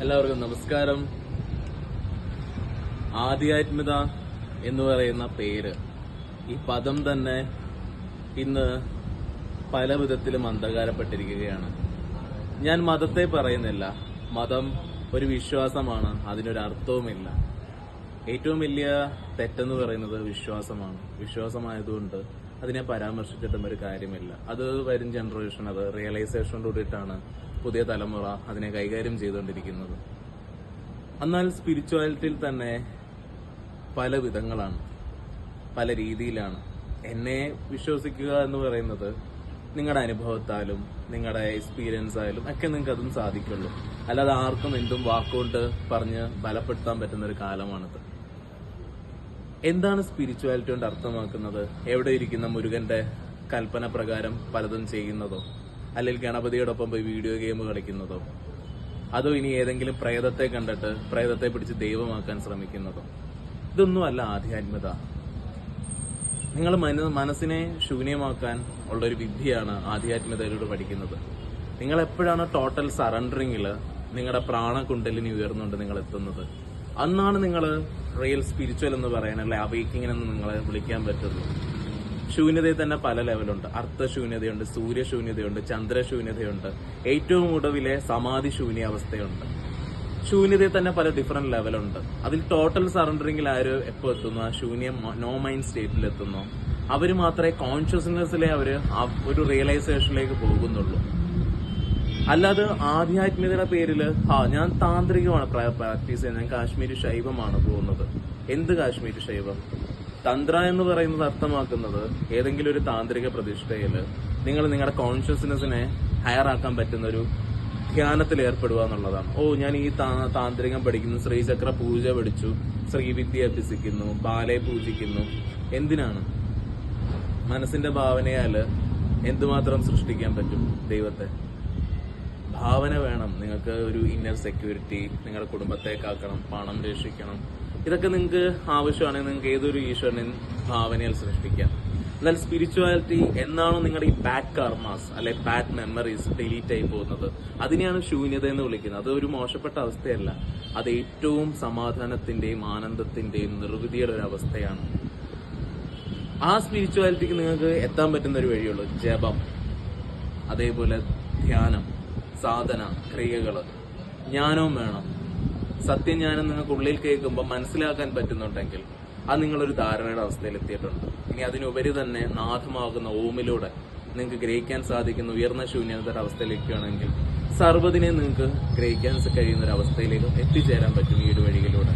എല്ലാവർക്കും നമസ്കാരം. ആധ്യാത്മികത എന്ന് പറയുന്ന പേര്, ഈ പദം തന്നെ ഇന്ന് പല വിധത്തിലും അന്ധകാരപ്പെട്ടിരിക്കുകയാണ്. ഞാൻ മതത്തെ പറയുന്നില്ല. മതം ഒരു വിശ്വാസമാണ്, അതിനൊരു അർത്ഥവുമില്ല. ഏറ്റവും വലിയ തെറ്റെന്ന് പറയുന്നത് വിശ്വാസമാണ്. വിശ്വാസമായതുകൊണ്ട് അതിനെ പരാമർശിച്ചിട്ടും ഒരു കാര്യമില്ല. അത് വരും ജനറേഷൻ, അത് റിയലൈസേഷനോടുകൂടിയിട്ടാണ് പുതിയ തലമുറ അതിനെ കൈകാര്യം ചെയ്തുകൊണ്ടിരിക്കുന്നത്. എന്നാൽ സ്പിരിച്വാലിറ്റിയിൽ തന്നെ പല വിധങ്ങളാണ്, പല രീതിയിലാണ്. എന്നെ വിശ്വസിക്കുക എന്ന് പറയുന്നത് നിങ്ങളുടെ അനുഭവത്താലും നിങ്ങളുടെ എക്സ്പീരിയൻസ് ആയാലും ഒക്കെ നിങ്ങൾക്ക് അതും സാധിക്കുള്ളൂ. അല്ലാതെ ആർക്കും എന്തും വാക്കുകൊണ്ട് പറഞ്ഞ് ബലപ്പെടുത്താൻ പറ്റുന്ന ഒരു കാലമാണിത്. എന്താണ് സ്പിരിച്വാലിറ്റി കൊണ്ട് അർത്ഥമാക്കുന്നത്? എവിടെ ഇരിക്കുന്ന മുരുകന്റെ കൽപ്പന പ്രകാരം പലതും ചെയ്യുന്നതോ, അല്ലെങ്കിൽ ഗണപതിയോടൊപ്പം പോയി വീഡിയോ ഗെയിം കളിക്കുന്നതോ, അതോ ഇനി ഏതെങ്കിലും പ്രേതത്തെ കണ്ടിട്ട് പ്രേതത്തെ പിടിച്ച് ദൈവമാക്കാൻ ശ്രമിക്കുന്നതോ? ഇതൊന്നുമല്ല ആധ്യാത്മികത. നിങ്ങൾ മനസ്സിനെ ശൂന്യമാക്കാൻ ഉള്ളൊരു വിദ്യയാണ് ആധ്യാത്മികതയിലൂടെ പഠിക്കുന്നത്. നിങ്ങൾ എപ്പോഴാണ് ടോട്ടൽ സറണ്ടറിങ്ങിൽ നിങ്ങളുടെ പ്രാണകുണ്ടലിനി ഉയർന്നുകൊണ്ട് നിങ്ങൾ എത്തുന്നത്, അന്നാണ് നിങ്ങൾ റിയൽ സ്പിരിച്വൽ എന്ന് പറയാൻ, അല്ലെ അവേക്കിംഗ് എന്ന് നിങ്ങളെ വിളിക്കാൻ പറ്റുള്ളൂ. ശൂന്യതയിൽ തന്നെ പല ലെവലുണ്ട്. അർത്ഥശൂന്യതയുണ്ട്, സൂര്യശൂന്യതയുണ്ട്, ചന്ദ്രശൂന്യതയുണ്ട്, ഏറ്റവും ഒടുവിലെ സമാധി ശൂന്യാവസ്ഥയുണ്ട്. ശൂന്യതയിൽ തന്നെ പല ഡിഫറെന്റ് ലെവലുണ്ട്. അതിൽ ടോട്ടൽ സറണ്ടറിംഗിൽ ആര് എപ്പോൾ എത്തുന്നു, ആ ശൂന്യം നോ മൈൻഡ് സ്റ്റേറ്റിൽ എത്തുന്നു, അവർ മാത്രമേ കോൺഷ്യസ്നെസ്സിലെ അവർ ഒരു റിയലൈസേഷനിലേക്ക് പോകുന്നുള്ളൂ. അല്ലാതെ ആധ്യാത്മികതയുടെ പേരിൽ ഞാൻ താന്ത്രികമാണ് പ്രാക്ടീസ് ചെയ്യുന്നത്, ഞാൻ കാശ്മീരി ശൈവമാണ് പോകുന്നത്. എന്ത് കാശ്മീരി ശൈവം? തന്ത്ര എന്ന് പറയുന്നത് അർത്ഥമാക്കുന്നത് ഏതെങ്കിലും ഒരു താന്ത്രിക പ്രതിഷ്ഠയിൽ നിങ്ങൾ നിങ്ങളുടെ കോൺഷ്യസ്നെസ്സിനെ ഹയർ ആക്കാൻ പറ്റുന്ന ഒരു ധ്യാനത്തിൽ ഏർപ്പെടുക എന്നുള്ളതാണ്. ഞാൻ ഈ താന്ത്രികം പഠിക്കുന്നു, ശ്രീചക്ര പൂജ പഠിച്ചു, ശ്രീവിദ്യ അഭ്യസിക്കുന്നു, ബാലയെ പൂജിക്കുന്നു. എന്തിനാണ്? മനസ്സിന്റെ ഭാവനയാൽ എന്തുമാത്രം സൃഷ്ടിക്കാൻ പറ്റും ദൈവത്തെ? ഭാവന വേണം. നിങ്ങൾക്ക് ഒരു ഇന്നർ സെക്യൂരിറ്റി, നിങ്ങളുടെ കുടുംബത്തെ കാക്കണം, പണം രക്ഷിക്കണം, ഇതൊക്കെ നിങ്ങൾക്ക് ആവശ്യമാണെങ്കിൽ നിങ്ങൾക്ക് ഏതൊരു ഈശ്വരനെ ഭാവനയിൽ സൃഷ്ടിക്കാം. എന്നാൽ സ്പിരിച്വാലിറ്റി എന്നാണോ നിങ്ങളുടെ ഈ ബാഡ് കർമാസ് അല്ലെ ബാഡ് മെമ്മറീസ് ഡിലീറ്റ് ആയി പോകുന്നത്, അതിനെയാണ് ശൂന്യത എന്ന് വിളിക്കുന്നത്. അത് ഒരു മോശപ്പെട്ട അവസ്ഥയല്ല, അത് ഏറ്റവും സമാധാനത്തിന്റെയും ആനന്ദത്തിന്റെയും നിർവൃതിയുടെ ഒരു അവസ്ഥയാണ്. ആ സ്പിരിച്വാലിറ്റിക്ക് നിങ്ങൾക്ക് എത്താൻ പറ്റുന്ന ഒരു വഴിയുള്ളൂ ജപം, അതേപോലെ ധ്യാനം, സാധന, ക്രിയകള്, ജ്ഞാനവും വേണം. സത്യജ്ഞാനം നിങ്ങൾക്ക് ഉള്ളിൽ കേൾക്കുമ്പോൾ മനസ്സിലാക്കാൻ പറ്റുന്നുണ്ടെങ്കിൽ അത് നിങ്ങളൊരു ധാരണയുടെ അവസ്ഥയിൽ എത്തിയിട്ടുണ്ട്. ഇനി അതിനുപരി തന്നെ നാഥമാകുന്ന ഓമിലൂടെ നിങ്ങൾക്ക് ഗ്രഹിക്കാൻ സാധിക്കുന്ന ഉയർന്ന ശൂന്യതയുടെ അവസ്ഥയിലേക്കാണെങ്കിൽ സർവ്വതിനെ നിങ്ങൾക്ക് ഗ്രഹിക്കാൻ കഴിയുന്ന ഒരു അവസ്ഥയിലേക്ക് എത്തിച്ചേരാൻ പറ്റും ഈ ഒരു വഴിയിലൂടെ.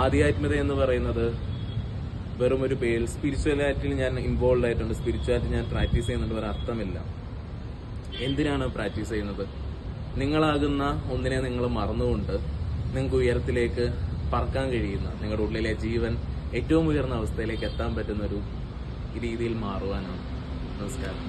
ആധ്യാത്മികത എന്ന് പറയുന്നത് വെറും ഒരു പേര്. സ്പിരിച്വാലിറ്റിയിൽ ഞാൻ ഇൻവോൾവ് ആയിട്ടുണ്ട്, സ്പിരിച്വാലിറ്റി ഞാൻ പ്രാക്ടീസ് ചെയ്യുന്നുണ്ട്, ഒരു അർത്ഥമില്ല. എന്തിനാണ് പ്രാക്ടീസ് ചെയ്യുന്നത്? നിങ്ങളാകുന്ന ഒന്നിനെ നിങ്ങൾ മറന്നുകൊണ്ട് നിങ്ങൾക്ക് ഉയരത്തിലേക്ക് പറക്കാൻ കഴിയുന്ന, നിങ്ങളുടെ ഉള്ളിലെ ജീവൻ ഏറ്റവും ഉയർന്ന അവസ്ഥയിലേക്ക് എത്താൻ പറ്റുന്ന ഒരു രീതിയിൽ മാറുവാനാണ്. നമസ്കാരം.